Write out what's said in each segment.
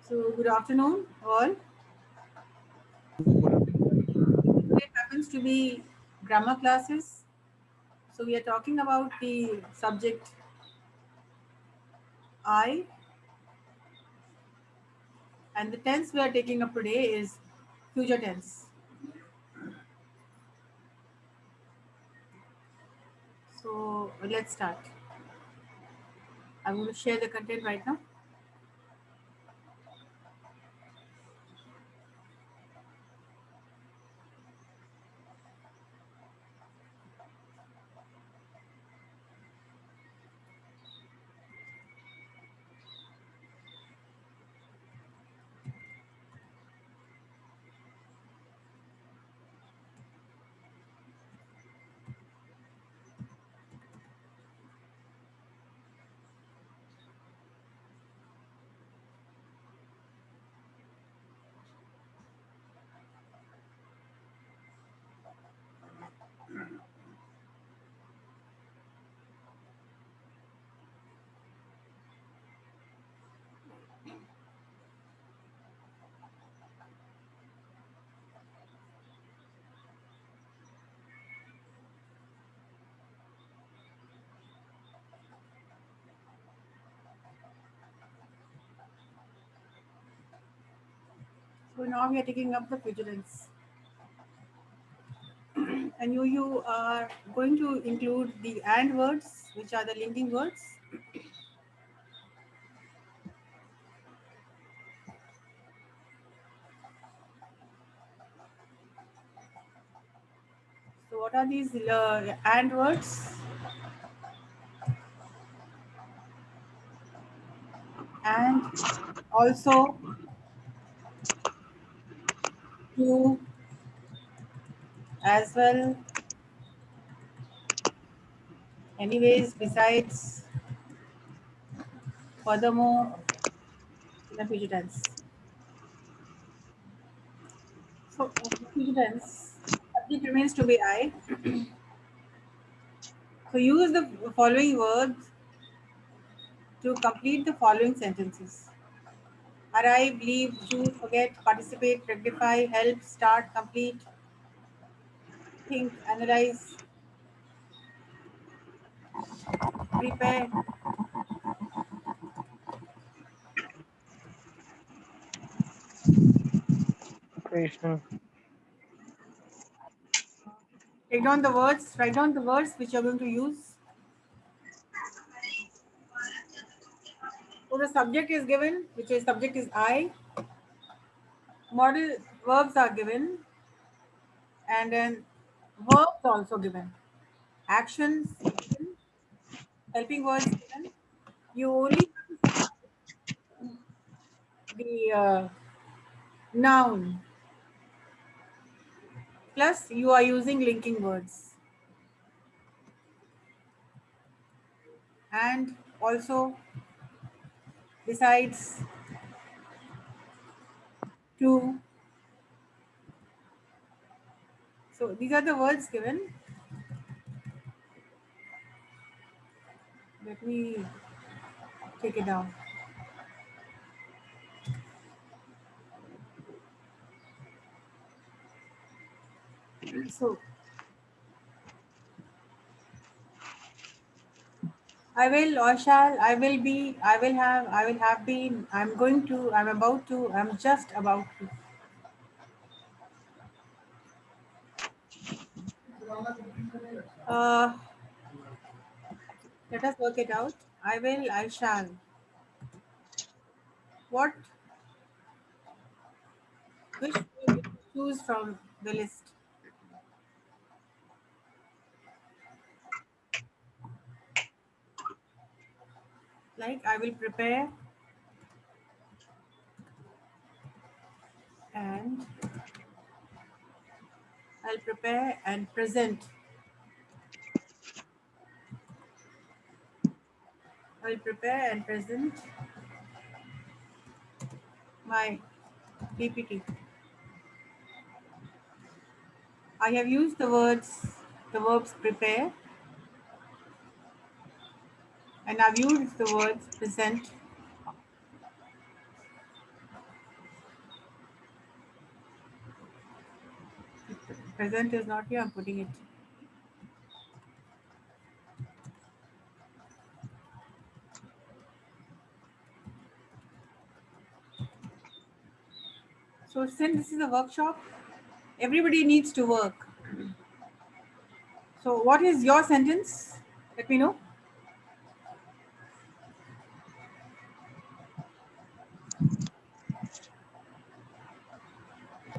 So, good afternoon, all. It happens to be grammar classes. So, we are talking about the subject I, and the tense we are taking up today is future tense. So, let's start. I'm going to share the content right now. So, now we are taking up the future tense. And you are going to include the and words, which are the linking words. So, what are these and words? And also to as well. Anyways, besides, furthermore, in the future tense. So, future tense, subject remains to be I. So, use the following words to complete the following sentences: arrive, leave, choose, forget, participate, rectify, help, start, complete, think, analyze, prepare. Creation. Write down the words which you're going to use. So, the subject is given, which is subject is I. Model verbs are given, and then verbs also given. Actions given, helping words given. You only have to substitute the noun, plus you are using linking words, and also besides to. So these are the words given. Let me take it down. So I will or shall, I will be, I will have been, I'm going to, I'm about to, I'm just about to. Uh, Let us work it out. I will, I shall. What, which will you choose from the list? Like, I will prepare and I'll prepare and present. I'll prepare and present my PPT. I have used the verbs prepare, and I've used the words present Present is not here, I'm putting it. So since this is a workshop, everybody needs to work. So what is your sentence? Let me know.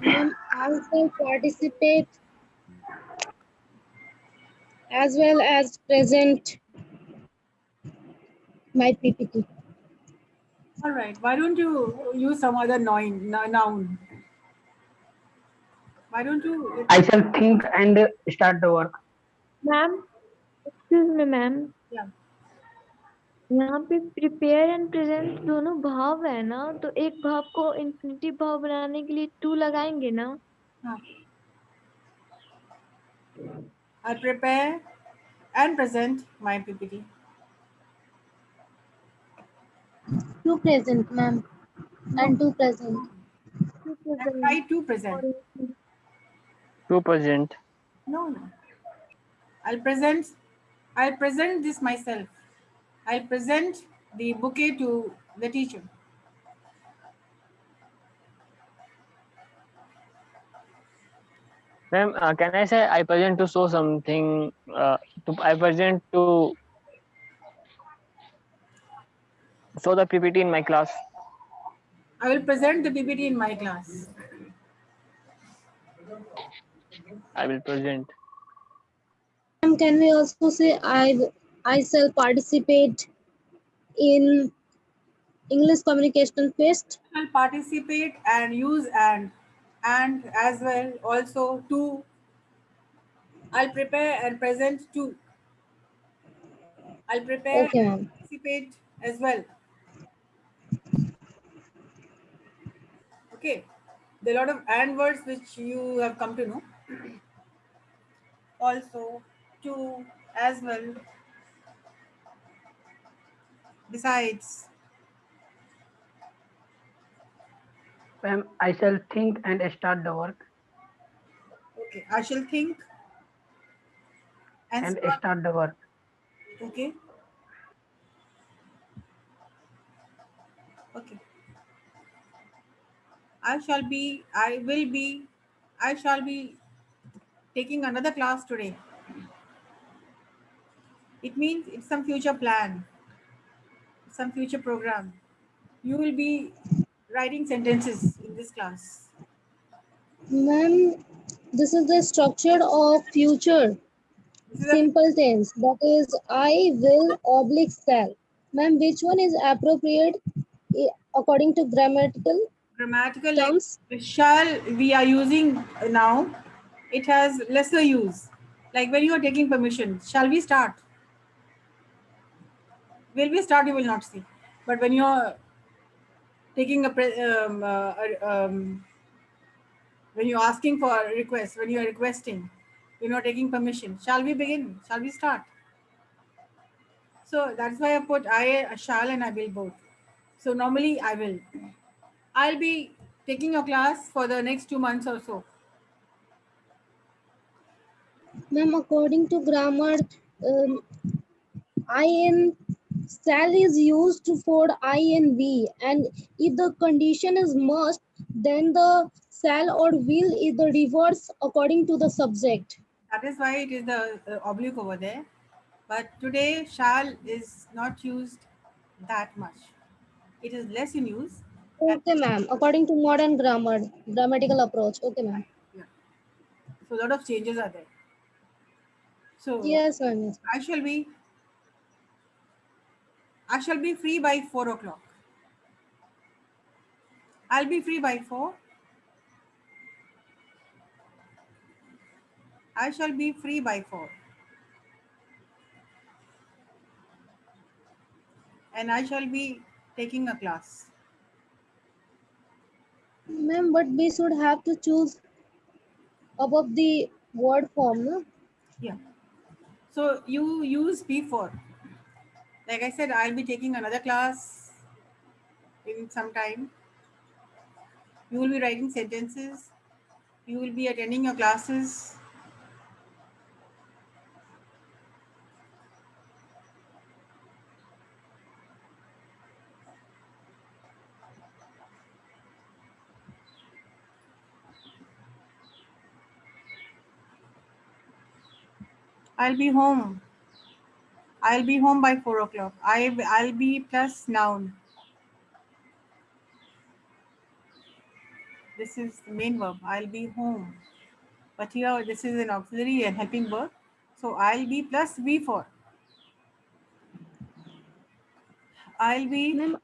Ma'am, I shall participate as well as present my PPT. All right. Why don't you use some other noun? Why don't you? I shall think and start the work. Ma'am excuse me ma'am Yeah. यहाँ पे prepare and present दोनों भाव है ना, तो एक भाव को इन्फिनिटिव भाव बनाने के लिए टू लगाएंगे ना। I prepare and present my PPT. To present, ma'am, and to present. And try to present. 2%. No. I'll present this myself. I'll present the bouquet to the teacher. Ma'am, can I say I present to show something? I present to show the PPT in my class. I will present the PPT in my class. I will present. Ma'am, can we also say I shall participate in English communication fest? I'll participate and use and as well also to. I'll prepare and present to. I'll prepare Okay, and ma'am. participate as well. Okay. There are a lot of and words which you have come to know. Also to as well. Besides, Ma'am, I shall think and start the work. okay, I shall think and And start. start the work. Okay. Okay. I shall be taking another class today. It means it's some future plan, some future program. You will be writing sentences in this class. Ma'am, this is the structure of future This is a simple tense. That is, I will oblique shall. Ma'am, which one is appropriate according to grammatical grammatical terms? like shall we are using now. It has lesser use. Like when you are taking permission, shall we start? Will we start? You will not see. But when you are taking when you're asking for a request, when you are requesting, you're not taking permission. Shall we begin? Shall we start? So that's why I put I shall and I will both. So normally I will. I'll be taking your class for the next 2 months or so. Ma'am, according to grammar, in shall is used for in V, and if the condition is must, then the shall or will is the reverse according to the subject. That is why it is the oblique over there. But today shall is not used that much. It is less in use. And Okay, ma'am. According to modern grammatical approach. Okay, ma'am. yeah. So a lot of changes are there. So Yes, ma'am. Yes. I shall be free by 4 o'clock. I'll be free by 4. I shall be free by 4. And I shall be taking a class. Ma'am, but we should have to choose above the word form, no? Yeah. So you use before. Like I said, I'll be taking another class in some time. You will be writing sentences. You will be attending your classes. I'll be home. I'll be home by 4 o'clock. I'll be plus noun. This is the main verb. I'll be home. But here this is an auxiliary and helping verb. So I'll be plus be for. I'll be. Ma'am,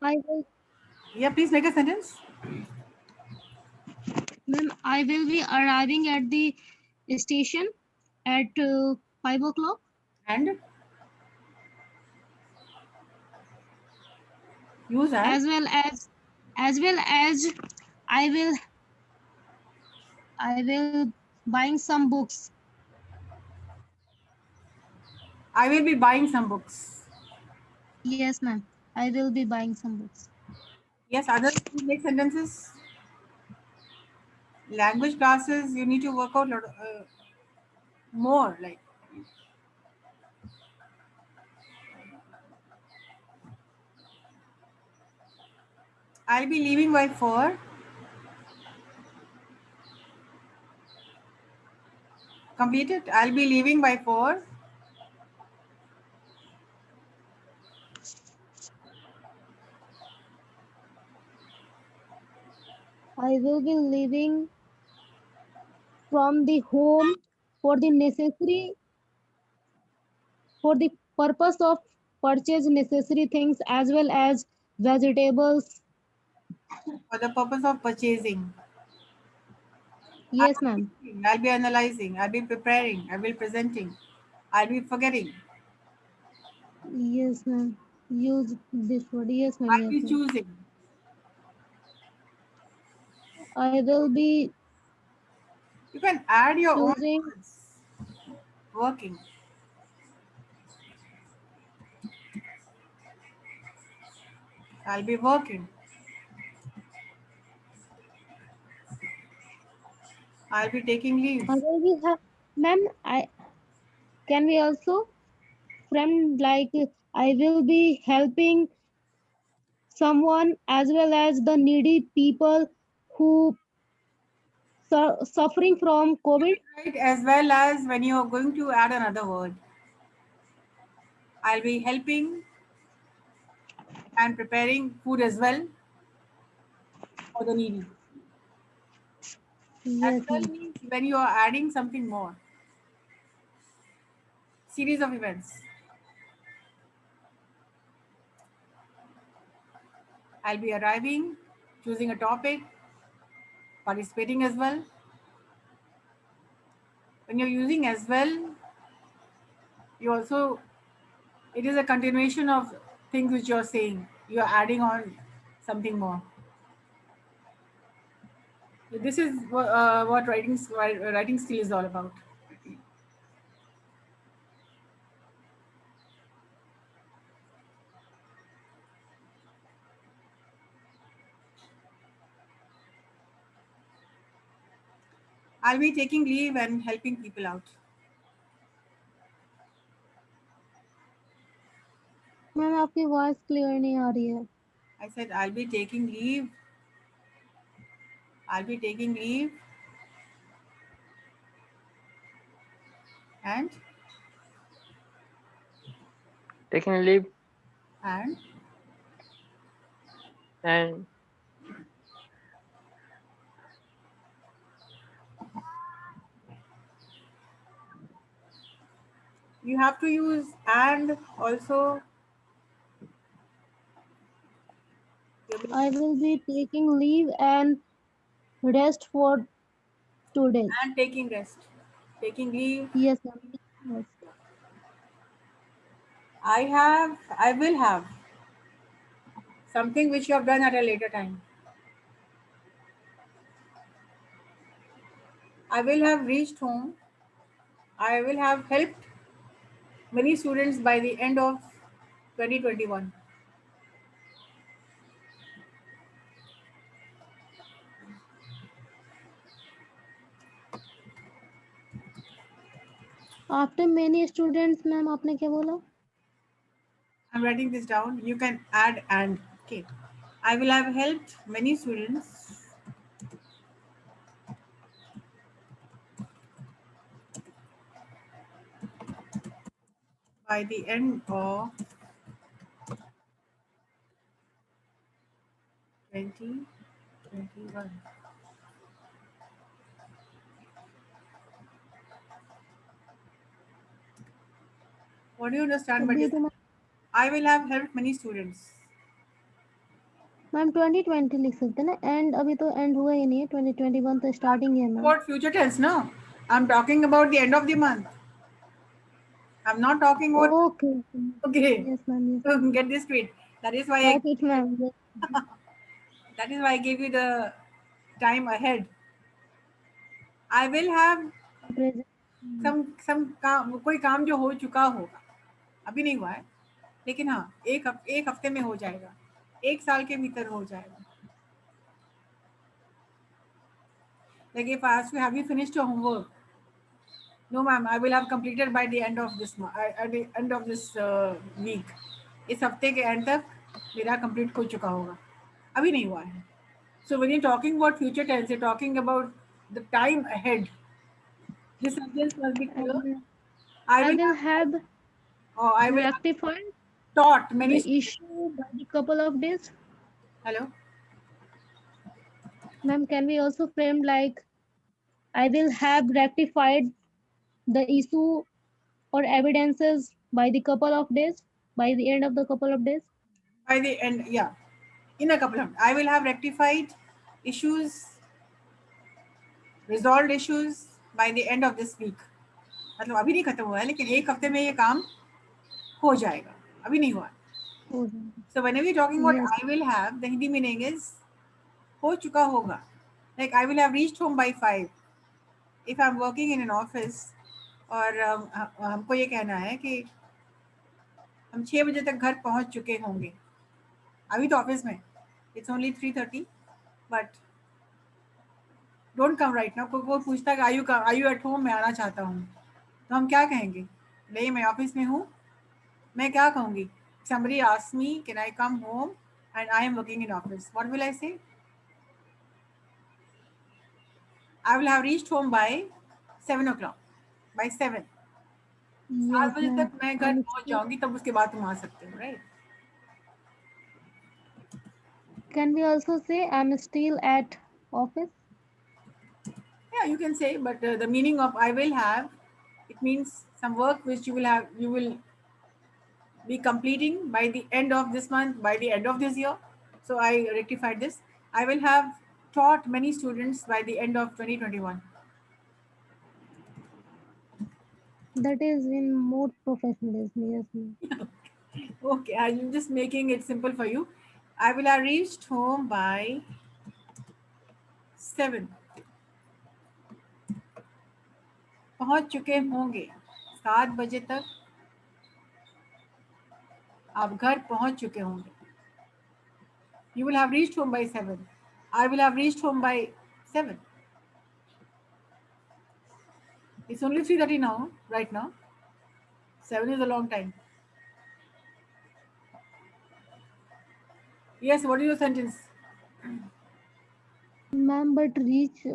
Yeah, please make a sentence. I will be arriving at the station at 5 o'clock. And use and. As well as I will buying some books. I will be buying some books. Yes, ma'am. I will be buying some books. Yes, others please make sentences. Language classes, you need to work out more. Like I'll be leaving by 4. Complete it. I'll be leaving by 4. I will be leaving from the home for the purpose of purchase necessary things as well as vegetables. For the purpose of purchasing. Yes, ma'am. I'll be analyzing. I'll be preparing. I will be presenting. I'll be forgetting. Yes, ma'am. Use this word. Yes, ma'am. I'll Yes, be ma'am. choosing. I will be You can add your own choosing. words. Working. I'll be working. I'll be taking leave. I will be ma'am. Can we also friend like I will be helping someone as well as the needy people who suffering from COVID. Right, as well as when you're going to add another word. I'll be helping and preparing food as well for the needy. As Yes, well ma'am. means when you are adding something more. Series of events. I'll be arriving, choosing a topic, participating as well. When you're using as well, you also, it is a continuation of things which you're saying. You're adding on something more. This is what writing skill is all about. I'll be taking leave and helping people out. Ma'am आपकी voice clear नहीं आ रही है. I said I'll be taking leave. I'll be taking leave and Taking leave and and you have to use and also. I will be taking leave and rest for 2 days. And taking rest. Taking leave. Yes, ma'am. Yes. I will have something which you have done at a later time. I will have reached home. I will have helped many students by the end of 2021. After many students ma'am आपने क्या बोला? I'm writing this down. You can add and. Okay. I will have helped many students by the end of 2021. What do you understand by अभी this? तो I will have helped many students. Ma'am 2020 लिख सकते हैं ना, and अभी तो and हुआ ही नहीं है, 2021 तो स्टार्टिंग है ma'am. About future tense, no? I'm talking about the end of the month. I'm not talking about. Okay Okay. Yes ma'am, yes Get this straight. That is why got it ma'am. that is why I gave you the time ahead. I will have some काम, कोई काम जो हो चुका होगा, अभी नहीं हुआ है, लेकिन हाँ एक हफ्ते में हो जाएगा, एक साल के भीतर हो जाएगा. Like if I ask you, have you finished your homework? No, ma'am. I will have completed by the end of this month. At the end of this week. इस हफ्ते के एंड तक मेरा कंप्लीट हो चुका होगा, अभी नहीं हुआ है. So when you're talking about future tense, you're talking about the time ahead. This sentence must be clear. I I will will have, have I will have rectified taught many. the issue by the couple of days. Hello. Ma'am, can we also frame like I will have rectified the issue or evidences by the couple of days, by the end of the couple of days? By the end, yeah. In a couple of, I will have rectified issues, resolved issues by the end of this week. मतलब अभी नहीं खत्म हुआ है, लेकिन एक हफ्ते में ये काम हो जाएगा, अभी नहीं हुआ. हो जाएगा। So whenever you're talking about Yes. I will have, the Hindi meaning is हो चुका होगा. Like I will have reached home by 5. If I'm working in an office और हमको ये कहना है कि हम 6 बजे तक घर पहुंच चुके होंगे, अभी तो ऑफिस में it's only 3:30, but don't come right now. कोई पूछता है कि are you at home, मैं आना चाहता हूँ, तो हम क्या कहेंगे? नहीं, मैं ऑफिस में हूँ. मैं क्या कहूँगी? Somebody asks me, can I come home and I am working in office. What will I say? I will have reached home by 7 o'clock. By 7. 7 Yes, बजे ma'am. तक मैं घर I'm पहुंच still, जाऊंगी, तब उसके बाद तुम आ सकते हो, right? can we also say I'm still at office? Yeah, you can say, but the meaning of I will have, it means some work which you will be completing by the end of this month, by the end of this year. So I rectified this. I will have taught many students by the end of 2021. That is in more professionalism. Yes, ma'am. Okay, I'm just making it simple for you. I will have reached home by 7. पहुंच चुके होंगे 7 बजे तक, आप घर पहुंच चुके होंगे. You will have reached home by 7. I will have reached home by 7. It's only 3:30 now, right now. 7 is a long time. Yes, what is your sentence? Ma'am but reach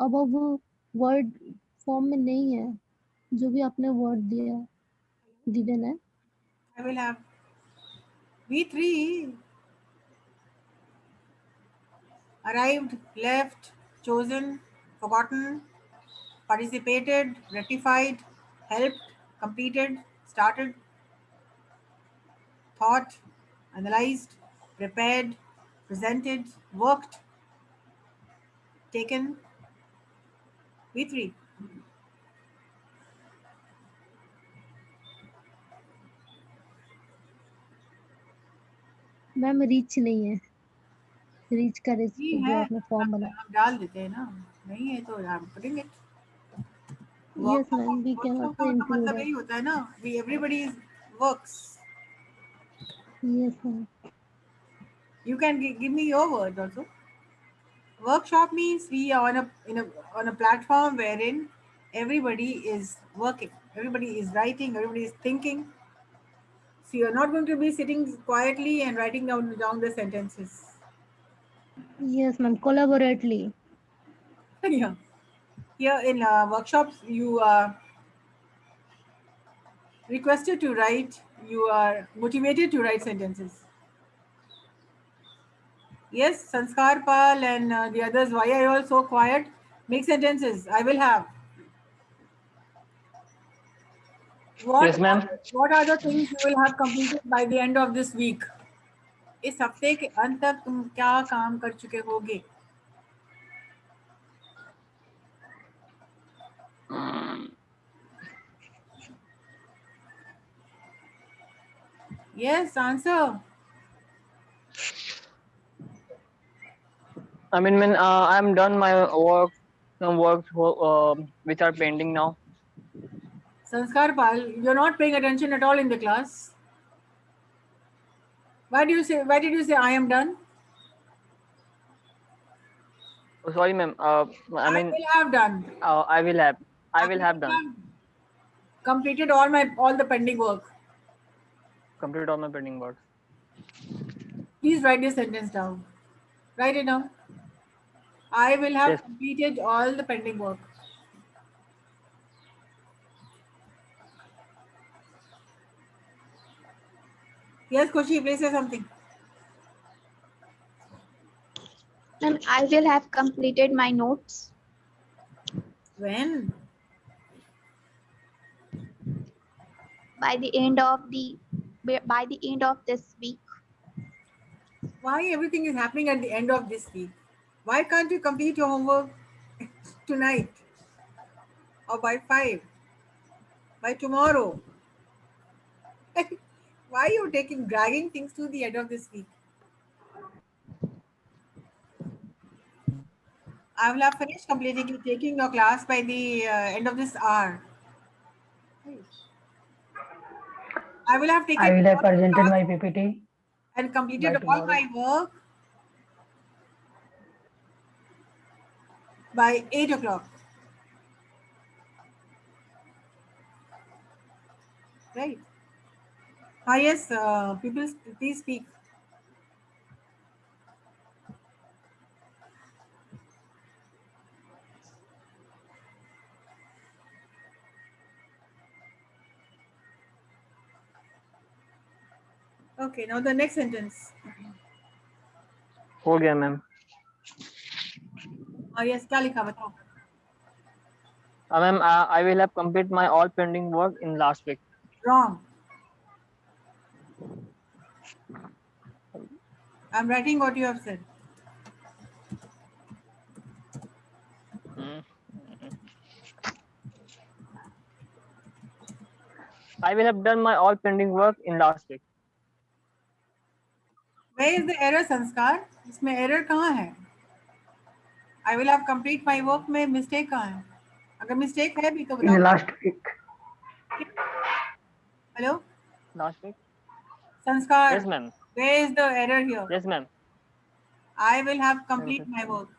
above word form में नहीं है, जो भी आपने word दिया given है. I will have V3. Arrived, left, chosen, forgotten, participated, rectified, helped, completed, started, thought, analyzed, prepared, presented, worked, taken. V3. Ma'am reach नहीं है, रीच का रिच जी जो है, आपने फॉर्म बनाया. हम डाल देते हैं ना, नहीं है तो I'm putting it. Yes, ma'am, we can Workshop also का include मतलब it. यही होता है ना, everybody works. Yes, ma'am. You can give me your words also. Workshop means we are on a platform wherein everybody is working. Everybody is writing, everybody is thinking. So you're not going to be sitting quietly and writing down the sentences. Yes, ma'am. Collaborately. Yeah. Here in workshops, you are requested to write, you are motivated to write sentences. Yes, Sanskar Pal and the others, why are you all so quiet? Make sentences. I will have. Yes, ma'am. What are the things you will have completed by the end of this week? इस हफ्ते के अंत तक तुम क्या काम कर चुके होगे? Yes, answer. I mean, when I'm done my work, some works which are pending now. Sanskar Pal, you're not paying attention at all in the class. Why did you say I am done? Oh, sorry, ma'am. I mean, will have done. I will have done. Completed all the pending work. Complete all my pending works. Please write this sentence down. Write it down. I will have Yes. completed all the pending work. Yes, Koshi, please say something. And I will have completed my notes. When? By the end of this week. Why everything is happening at the end of this week? Why can't you complete your homework tonight? Or by 5? By tomorrow? Why are you dragging things to the end of this week? I will have finished taking your class by the end of this hour. I will have taken I will have all the presented class my PPT. and completed by all my work by 8 o'clock. Right? Ah, yes, people, please speak. Okay, now the next sentence. हो गया, ma'am. Ah, yes, क्या लिखा बताओ? Ma'am, I will have complete my all pending work in last week. Wrong. I'm writing what you have said. I will have done my all pending work in last week. Where is the error, संस्कार? इसमें error कहाँ है? I will have complete my work में mistake कहाँ है? अगर mistake है भी तो in the बताओ. last week. Hello? Last week? Sanskar, Yes, ma'am. where is the error here? Yes, ma'am. I will have complete my work.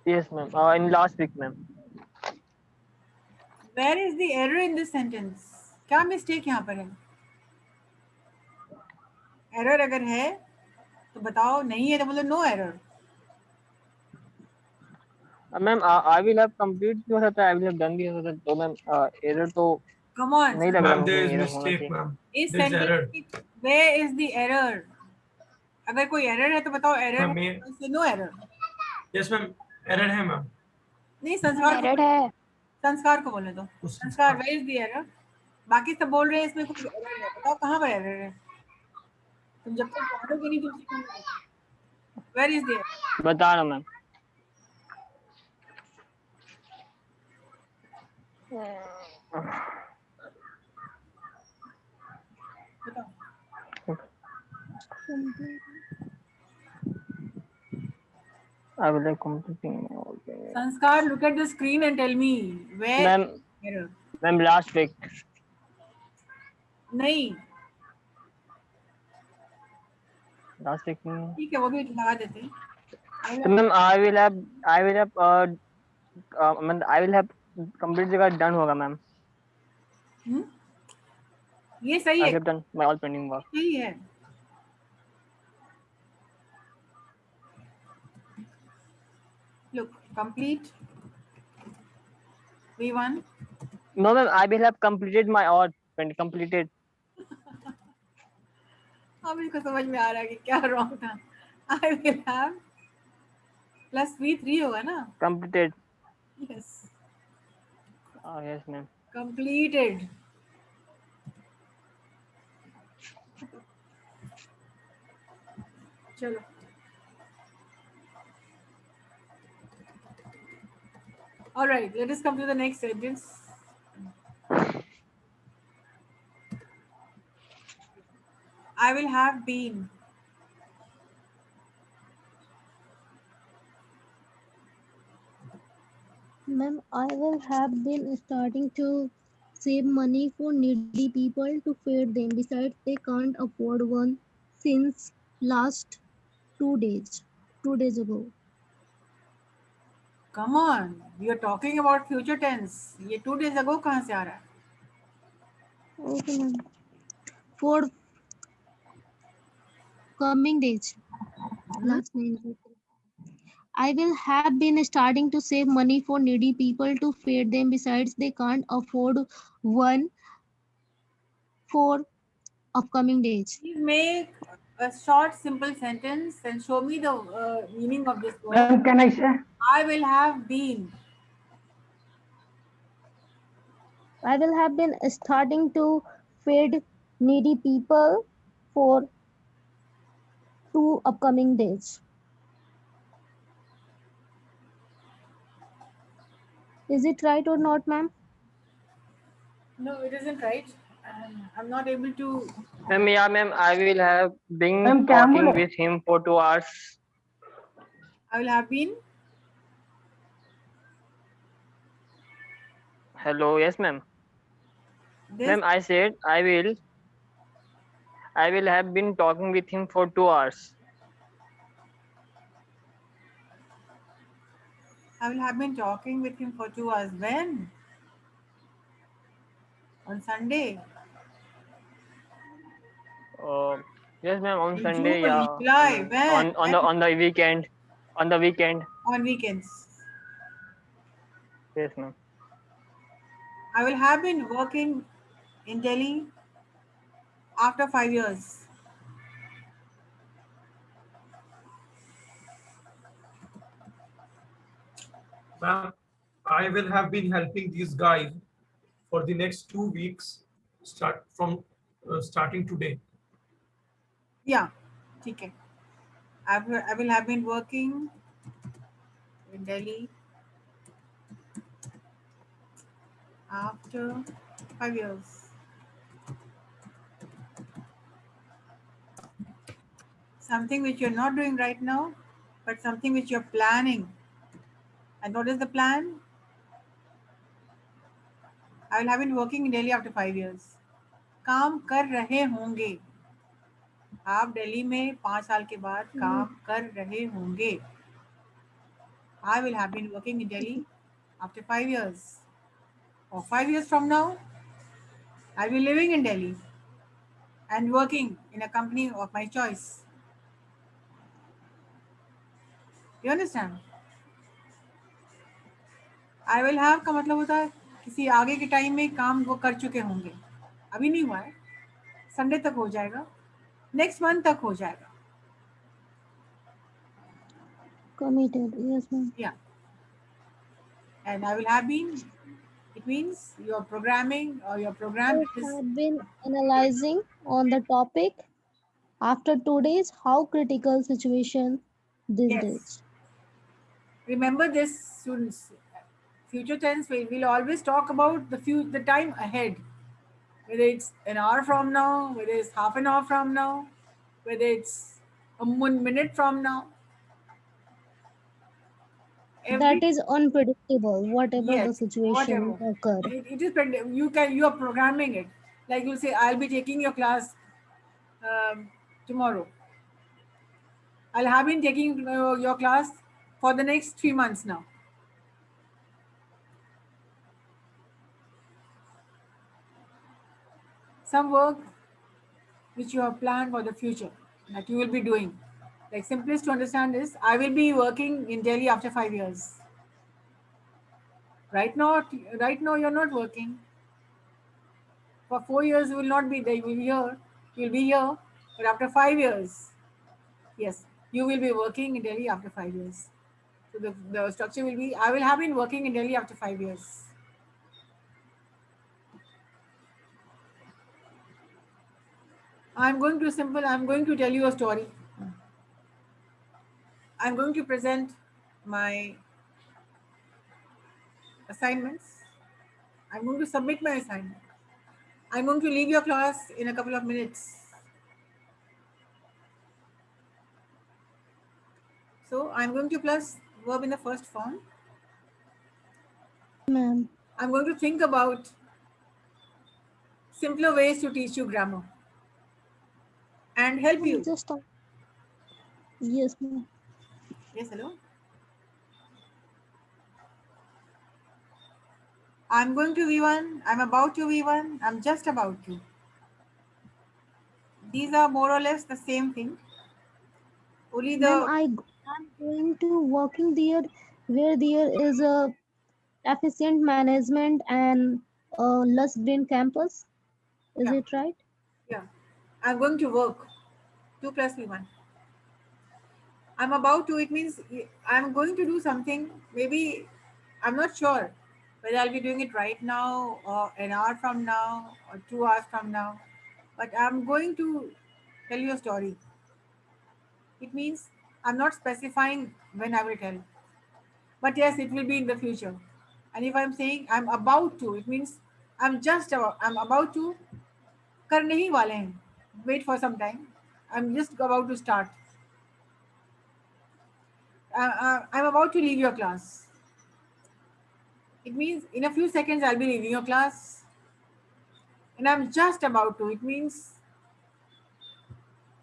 Yes, ma'am. In last week, ma'am. Where is the error in this sentence? क्या mistake यहाँ पर है? Error अगर है तो बताओ, नहीं है तो बोलो no error. Ma'am, I will have complete भी हो सकता है, I will have done भी हो सकता है, तो मैम error तो Come on. नहीं लग रहा Ma'am, there is मुझे error होना mistake, चाहिए. ma'am. इस There is error. sentence where is the error? अगर कोई error है तो बताओ error Ma'am, है तो no error. Yes, ma'am. Error है, ma'am. नहीं संस्कार Error है. संस्कार को बोलने दो. संस्कार where is the error? बाकी सब बोल रहे हैं इसमें कुछ error है. बताओ कहाँ पर error है? तुम जब तक जानोगे नहीं तुम सीखोगे. Where is the error? बता रहा हूँ मैम. बताओ. I will have completing. Okay. Sanskar, look at the screen and tell me where Ma'am, error. ma'am, last week. नहीं Last week. ठीक है वो भी लगा देते हैं. So ma'am, I will have I will have complete जगह done होगा ma'am. ये सही I है, have done my all pending work. सही है. Look, complete. V1. No ma'am, I will have completed my all completed. अब इसको समझ में आ रहा है कि क्या रॉन्ग था. I will have plus V3 होगा ना? Completed. Yes. Yes ma'am. Completed. चलो. All right, let us come to the next sentence. I will have been. Ma'am, I will have been starting to save money for needy people to feed them. Besides, they can't afford one since last 2 days. 2 days ago. Come on, we are talking about future tense. ये 2 days ago कहाँ से आ रहा है? Okay, ma'am. For coming days. Last name. I will have been starting to save money for needy people to feed them. Besides, they can't afford one for upcoming days. Please make a short, simple sentence and show me the meaning of this word. Ma'am, can I say? I will have been. I will have been starting to feed needy people for 2 upcoming days. Is it right or not, ma'am? No, it isn't right. I'm not able to. Ma'am, yeah ma'am, I will have been Ma'am, क्या talking बोले? with him for 2 hours. I will have been. Hello, yes ma'am. This. Ma'am, I said I will have been talking with him for 2 hours. I will have been talking with him for 2 hours. When? On Sunday. Yes ma'am, on In Sunday, June, yeah. July, when? On the weekend. On the weekend. On weekends. Yes ma'am. I will have been working in Delhi after 5 years. Ma'am, I will have been helping these guys for the next 2 weeks, starting today. Yeah, ठीक है. I will have been working in Delhi after 5 years. Something which you're not doing right now, but something which you're planning. And what is the plan? I will have been working in Delhi after 5 years. काम कर रहे होंगे. आप दिल्ली में 5 साल के बाद काम कर रहे होंगे. I will have been working in Delhi after 5 years. Or 5 years from now, I'll be living in Delhi and working in a company of my choice. You understand? I will have का मतलब होता है किसी आगे के time में काम वो कर चुके होंगे. अभी नहीं हुआ है. संडे तक हो जाएगा. नेक्स्ट मंथ तक हो जाएगा. Committed, yes, ma'am. Yeah. And I will have been, it means your programming or your program I is. have been analyzing on the topic after 2 days how critical situation these Yes. days. Remember this, students. Future tense, we'll always talk about the time ahead. Whether it's an hour from now, whether it's half an hour from now, whether it's a 1 minute from now. That is unpredictable, whatever the Yes, situation whatever. occur. It is you are programming it. Like you say, I'll be taking your class tomorrow. I'll have been taking your class for the next 3 months now. Some work which you have planned for the future that you will be doing. Like simplest to understand is I will be working in Delhi after 5 years. Right now you're not working. For 4 years you will not be there. You will be here. You'll be here. But after 5 years, yes, you will be working in Delhi after 5 years. So the structure will be I will have been working in Delhi after 5 years. I'm going to tell you a story. I'm going to present my assignments. I'm going to submit my assignment. I'm going to leave your class in a couple of minutes. So I'm going to plus verb in the first form. Ma'am. I'm going to think about simpler ways to teach you grammar and help you. Just yes, ma'am. Yes, hello. I'm going to V1. I'm about to V1. I'm just about to. These are more or less the same thing. Only Ma'am, the I'm going to working there where there is a efficient management and a less green campus. Is yeah, it right? yeah. I'm going to work 2 plus V1. I'm about to, it means I'm going to do something. Maybe I'm not sure whether I'll be doing it right now or an hour from now or 2 hours from now. But I'm going to tell you a story. It means I'm not specifying when I will tell. But yes, it will be in the future. And if I'm saying I'm about to, it means I'm about to, करने ही वाले हैं. Wait for some time. I'm just about to start. I'm about to leave your class. It means in a few seconds I'll be leaving your class. And I'm just about to. It means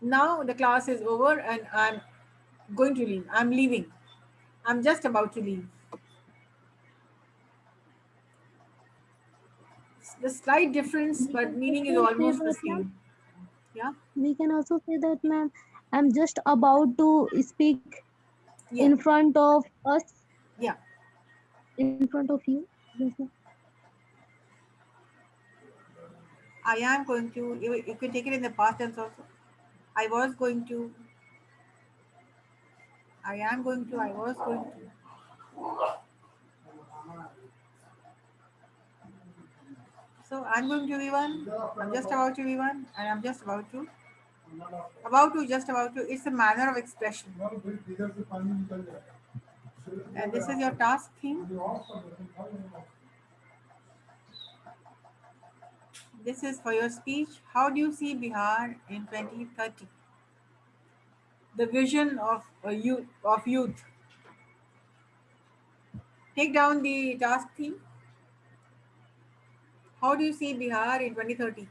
now the class is over and I'm going to leave. I'm leaving. I'm just about to leave. The slight difference, We but can meaning is also say almost the that, ma'am. same. Yeah. We can also say that, ma'am, I'm just about to speak Yeah. in front of us, Yeah. in front of you. Yes, ma'am. I am going to. You can take it in the past tense also. I was going to. I am going to. I was going to. So I'm going to V1. I'm just about to V1, and I'm just about to. About to, just about to. It's a manner of expression. And this is your task theme. This is for your speech. How do you see Bihar in 2030? The vision of youth. Take down the task theme. How do you see Bihar in 2030?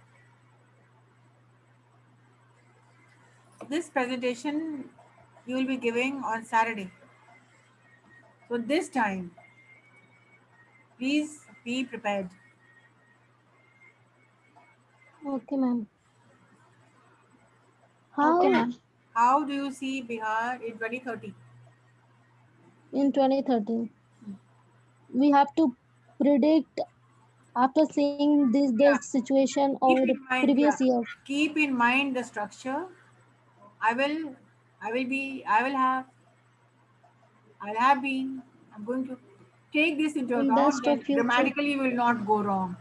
This presentation you will be giving on Saturday. So this time, please be prepared. Okay, ma'am. Okay, ma'am. How do you see Bihar in 2030? In 2013, we have to predict after seeing Yeah. this situation Keep over the in mind, yeah. previous years. Keep in mind the structure. I will, I'll have been. I'm going to take this into In account. best of Then future. grammatically you will not go wrong.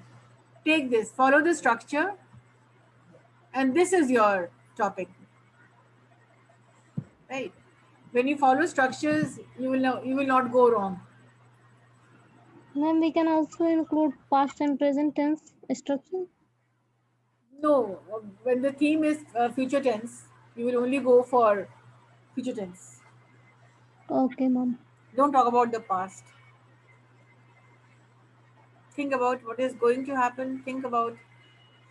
Take this, follow the structure, and this is your topic, right? When you follow structures, you will not go wrong. Ma'am, we can also include past and present tense structure. No, when the theme is future tense, you will only go for future tense. Okay, ma'am. Don't talk about the past. Think about what is going to happen. Think about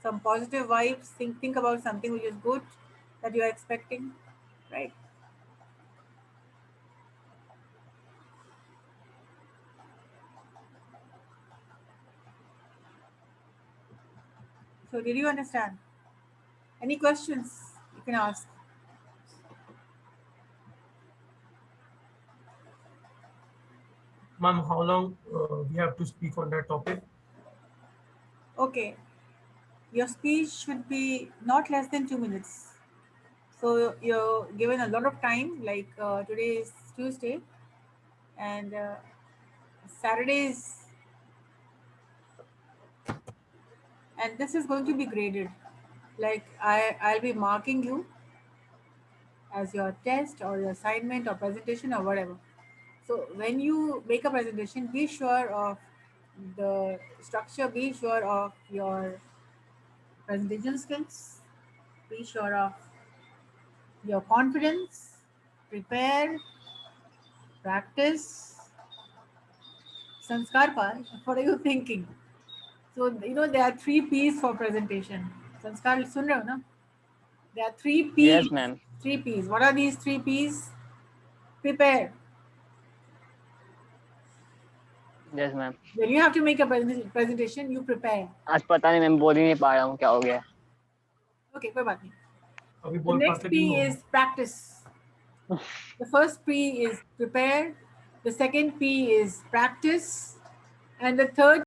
some positive vibes. Think about something which is good that you are expecting, right? So did you understand? Any questions you can ask? Ma'am, how long we have to speak on that topic? Okay, your speech should be not less than 2 minutes. So you're given a lot of time, like today is Tuesday and Saturday is, and this is going to be graded. Like I'll be marking you as your test or your assignment or presentation or whatever. So when you make a presentation, be sure of the structure, be sure of your presentation skills, be sure of your confidence, prepare, practice. Sanskar Pal, what are you thinking? So, you know, there are 3 P's for presentation. Sanskar, sun rahe ho na? There are 3 P's. Yes, ma'am. 3 P's. What are these 3 P's? Prepare. Yes, ma'am. When you have to make a presentation, you prepare. आज पता नहीं मैं बोल ही नहीं पा रहा हूँ क्या हो गया. Okay, कोई बात नहीं. अभी The बोल next पाते P नहीं हो. is practice. The first P is prepare. The second P is practice. And the third